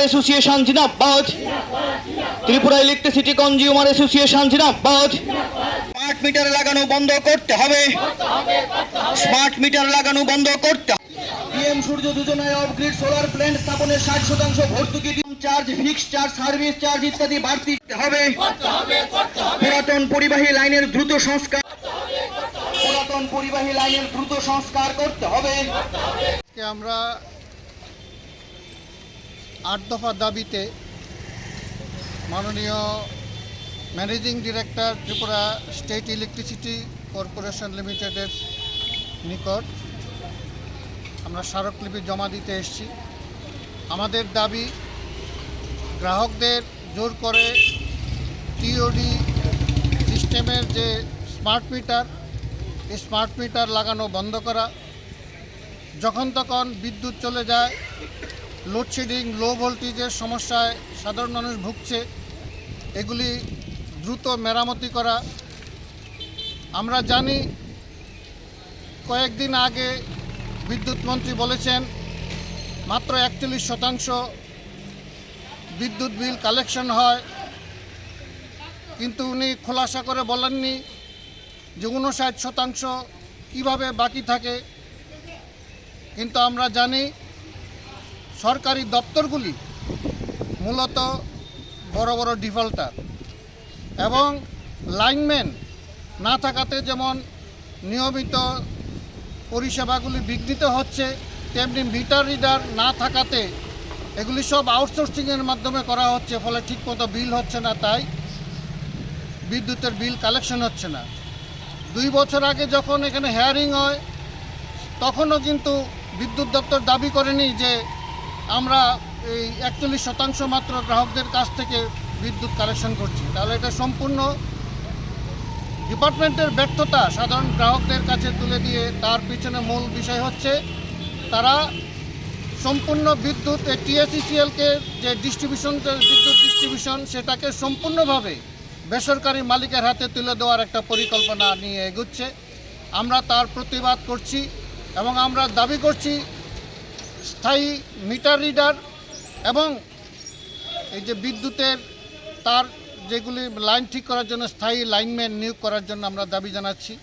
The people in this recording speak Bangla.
অ্যাসোসিয়েশন জিন্দাবাদ। ত্রিপুরা ইলেকট্রিসিটি কনজিউমার অ্যাসোসিয়েশন জিন্দাবাদ। স্মার্ট মিটার লাগানো বন্ধ করতে হবে। স্মার্ট মিটার লাগানো বন্ধ করতে হবে। পিএম সূর্য যোজনায় অফ গ্রিড সোলার প্ল্যান্ট স্থাপনের 60% ভর্তুকি charge, fixed charge, service charge ইত্যাদি বাড়তি হবে। পুরাতন পরিবাহী লাইনের দ্রুত সংস্কার করতে হবে। আমরা 8 দফা দাবিতে মাননীয় managing director Tripura state electricity corporation লিমিটেডের নিকট আমরা স্মারকলিপি জমা দিতে এসেছি। আমাদের দাবি, গ্রাহকদের জোর করে টিওডি সিস্টেমের যে স্মার্ট মিটার, এই স্মার্ট মিটার লাগানো বন্ধ করা। যখন তখন বিদ্যুৎ চলে যায়, লোডশেডিং, লো ভোল্টেজের সমস্যায় সাধারণ মানুষ ভুগছে, এগুলি দ্রুত মেরামতি করা। আমরা জানি কয়েকদিন আগে বিদ্যুৎ মন্ত্রী বলেছেন মাত্র 41% বিদ্যুৎ বিল কালেকশন হয়, কিন্তু উনি খোলাসা করে বলেননি যে 59% কীভাবে বাকি থাকে। কিন্তু আমরা জানি সরকারি দপ্তরগুলি মূলত বড় বড় ডিফল্টার, এবং লাইনম্যান না থাকাতে যেমন নিয়মিত পরিষেবাগুলি বিঘ্নিত হচ্ছে, তেমনি মিটার রিডার না থাকাতে এগুলি সব আউটসোর্সিংয়ের মাধ্যমে করা হচ্ছে, ফলে ঠিকমতো বিল হচ্ছে না, তাই বিদ্যুতের বিল কালেকশন হচ্ছে না। 2 বছর আগে যখন এখানে হেয়ারিং হয়, তখনও কিন্তু বিদ্যুৎ দপ্তর দাবি করেনি যে আমরা এই 41% মাত্র গ্রাহকদের কাছ থেকে বিদ্যুৎ কালেকশন করছি। তাহলে এটা সম্পূর্ণ ডিপার্টমেন্টের ব্যর্থতা সাধারণ গ্রাহকদের কাছে তুলে দিয়ে। তার পিছনে মূল বিষয় হচ্ছে তারা সম্পূর্ণ বিদ্যুৎ টিএসইসিএলকে যে বিদ্যুৎ ডিস্ট্রিবিউশন, সেটাকে সম্পূর্ণভাবে বেসরকারি মালিকের হাতে তুলে দেওয়ার একটা পরিকল্পনা নিয়ে এগুচ্ছে। আমরা তার প্রতিবাদ করছি এবং আমরা দাবি করছি স্থায়ী মিটার রিডার এবং এই যে বিদ্যুতের তার যেগুলি লাইন ঠিক করার জন্য স্থায়ী লাইনম্যান নিয়োগ করার জন্য আমরা দাবি জানাচ্ছি।